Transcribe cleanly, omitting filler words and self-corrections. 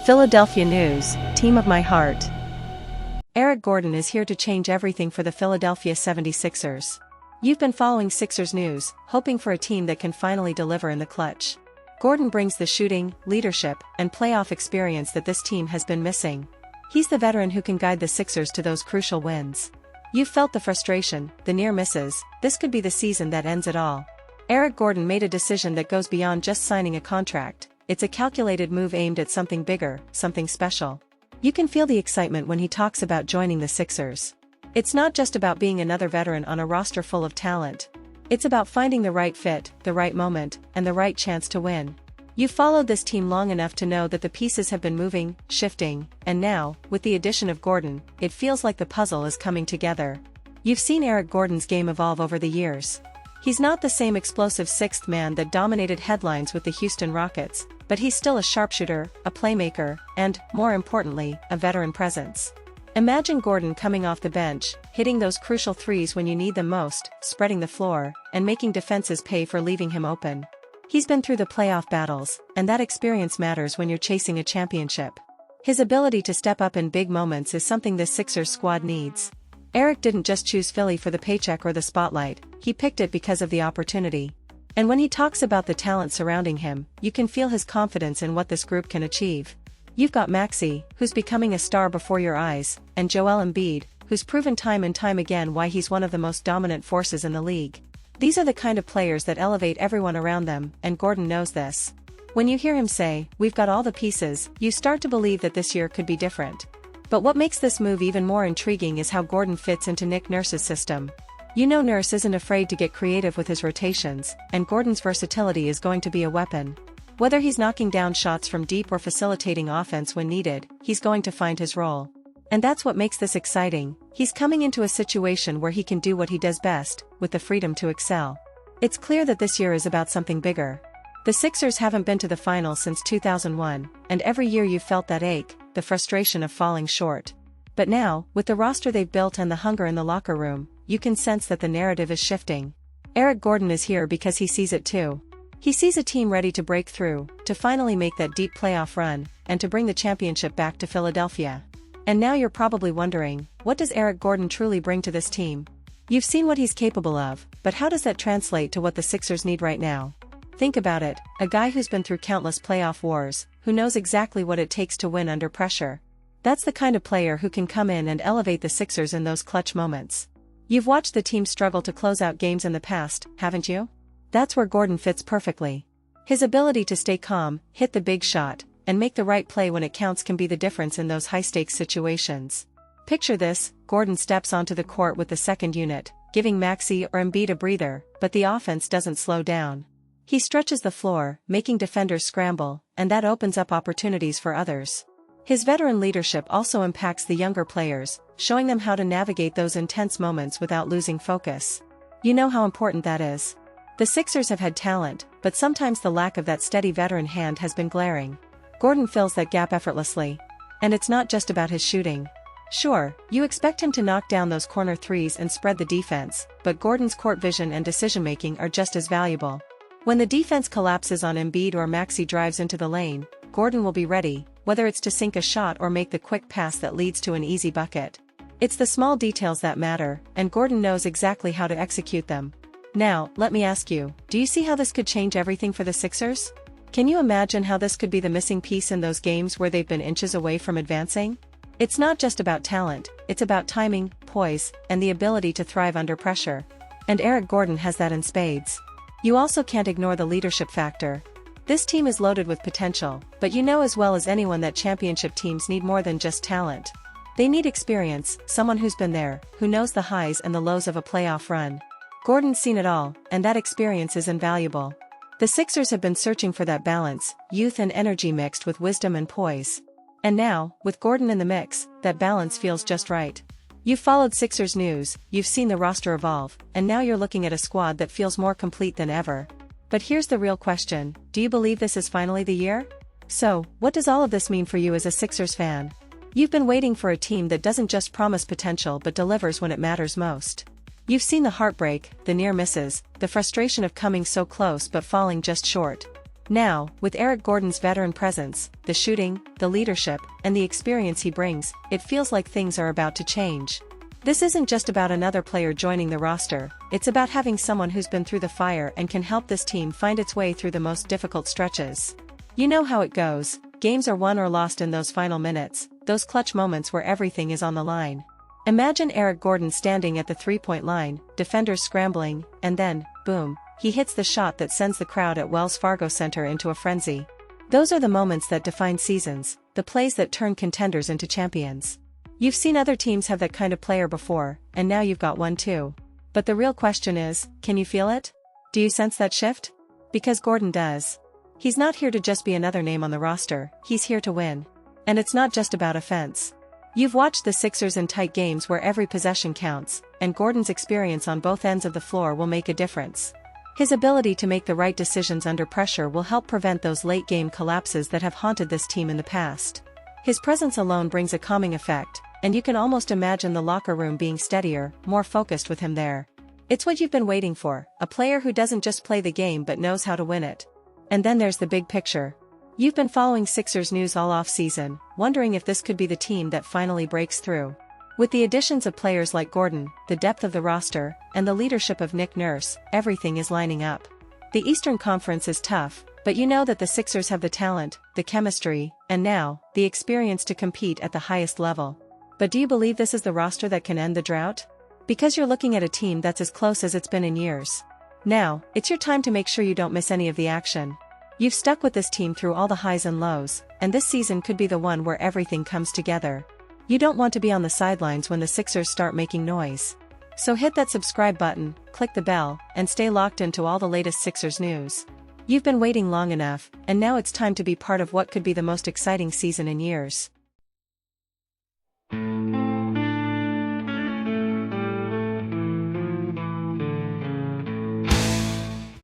Philadelphia News, Team of My Heart. Eric Gordon is here to change everything for the Philadelphia 76ers. You've been following Sixers news, hoping for a team that can finally deliver in the clutch. Gordon brings the shooting, leadership, and playoff experience that this team has been missing. He's the veteran who can guide the Sixers to those crucial wins. You've felt the frustration, the near misses. This could be the season that ends it all. Eric Gordon made a decision that goes beyond just signing a contract. It's a calculated move aimed at something bigger, something special. You can feel the excitement when he talks about joining the Sixers. It's not just about being another veteran on a roster full of talent. It's about finding the right fit, the right moment, and the right chance to win. You've followed this team long enough to know that the pieces have been moving, shifting, and now, with the addition of Gordon, it feels like the puzzle is coming together. You've seen Eric Gordon's game evolve over the years. He's not the same explosive sixth man that dominated headlines with the Houston Rockets, but he's still a sharpshooter, a playmaker, and, more importantly, a veteran presence. Imagine Gordon coming off the bench, hitting those crucial threes when you need them most, spreading the floor, and making defenses pay for leaving him open. He's been through the playoff battles, and that experience matters when you're chasing a championship. His ability to step up in big moments is something this Sixers squad needs. Eric didn't just choose Philly for the paycheck or the spotlight, he picked it because of the opportunity. And when he talks about the talent surrounding him, you can feel his confidence in what this group can achieve. You've got Maxey, who's becoming a star before your eyes, and Joel Embiid, who's proven time and time again why he's one of the most dominant forces in the league. These are the kind of players that elevate everyone around them, and Gordon knows this. When you hear him say, "We've got all the pieces," you start to believe that this year could be different. But what makes this move even more intriguing is how Gordon fits into Nick Nurse's system. You know Nurse isn't afraid to get creative with his rotations, and Gordon's versatility is going to be a weapon. Whether he's knocking down shots from deep or facilitating offense when needed, he's going to find his role. And that's what makes this exciting. He's coming into a situation where he can do what he does best, with the freedom to excel. It's clear that this year is about something bigger. The Sixers haven't been to the finals since 2001, and every year you've felt that ache, the frustration of falling short. But now, with the roster they've built and the hunger in the locker room, you can sense that the narrative is shifting. Eric Gordon is here because he sees it too. He sees a team ready to break through, to finally make that deep playoff run, and to bring the championship back to Philadelphia. And now you're probably wondering, what does Eric Gordon truly bring to this team? You've seen what he's capable of, but how does that translate to what the Sixers need right now? Think about it, a guy who's been through countless playoff wars, who knows exactly what it takes to win under pressure. That's the kind of player who can come in and elevate the Sixers in those clutch moments. You've watched the team struggle to close out games in the past, haven't you? That's where Gordon fits perfectly. His ability to stay calm, hit the big shot, and make the right play when it counts can be the difference in those high-stakes situations. Picture this, Gordon steps onto the court with the second unit, giving Maxey or Embiid a breather, but the offense doesn't slow down. He stretches the floor, making defenders scramble, and that opens up opportunities for others. His veteran leadership also impacts the younger players, showing them how to navigate those intense moments without losing focus. You know how important that is. The Sixers have had talent, but sometimes the lack of that steady veteran hand has been glaring. Gordon fills that gap effortlessly. And it's not just about his shooting. Sure, you expect him to knock down those corner threes and spread the defense, but Gordon's court vision and decision-making are just as valuable. When the defense collapses on Embiid or Maxey drives into the lane, Gordon will be ready, whether it's to sink a shot or make the quick pass that leads to an easy bucket. It's the small details that matter, and Gordon knows exactly how to execute them. Now, let me ask you, do you see how this could change everything for the Sixers? Can you imagine how this could be the missing piece in those games where they've been inches away from advancing? It's not just about talent, it's about timing, poise, and the ability to thrive under pressure. And Eric Gordon has that in spades. You also can't ignore the leadership factor. This team is loaded with potential, but you know as well as anyone that championship teams need more than just talent. They need experience, someone who's been there, who knows the highs and the lows of a playoff run. Gordon's seen it all, and that experience is invaluable. The Sixers have been searching for that balance, youth and energy mixed with wisdom and poise. And now, with Gordon in the mix, that balance feels just right. You've followed Sixers news, you've seen the roster evolve, and now you're looking at a squad that feels more complete than ever. But here's the real question, do you believe this is finally the year? So, what does all of this mean for you as a Sixers fan? You've been waiting for a team that doesn't just promise potential but delivers when it matters most. You've seen the heartbreak, the near misses, the frustration of coming so close but falling just short. Now, with Eric Gordon's veteran presence, the shooting, the leadership, and the experience he brings, it feels like things are about to change. This isn't just about another player joining the roster, it's about having someone who's been through the fire and can help this team find its way through the most difficult stretches. You know how it goes, games are won or lost in those final minutes, those clutch moments where everything is on the line. Imagine Eric Gordon standing at the three-point line, defenders scrambling, and then, boom, he hits the shot that sends the crowd at Wells Fargo Center into a frenzy. Those are the moments that define seasons, the plays that turn contenders into champions. You've seen other teams have that kind of player before, and now you've got one too. But the real question is, can you feel it? Do you sense that shift? Because Gordon does. He's not here to just be another name on the roster, he's here to win. And it's not just about offense. You've watched the Sixers in tight games where every possession counts, and Gordon's experience on both ends of the floor will make a difference. His ability to make the right decisions under pressure will help prevent those late-game collapses that have haunted this team in the past. His presence alone brings a calming effect, and you can almost imagine the locker room being steadier, more focused with him there. It's what you've been waiting for, a player who doesn't just play the game but knows how to win it. And then there's the big picture. You've been following Sixers news all off-season, wondering if this could be the team that finally breaks through. With the additions of players like Gordon, the depth of the roster, and the leadership of Nick Nurse, everything is lining up. The Eastern Conference is tough, but you know that the Sixers have the talent, the chemistry, and now, the experience to compete at the highest level. But do you believe this is the roster that can end the drought? Because you're looking at a team that's as close as it's been in years. Now, it's your time to make sure you don't miss any of the action. You've stuck with this team through all the highs and lows, and this season could be the one where everything comes together. You don't want to be on the sidelines when the Sixers start making noise. So hit that subscribe button, click the bell, and stay locked into all the latest Sixers news. You've been waiting long enough, and now it's time to be part of what could be the most exciting season in years.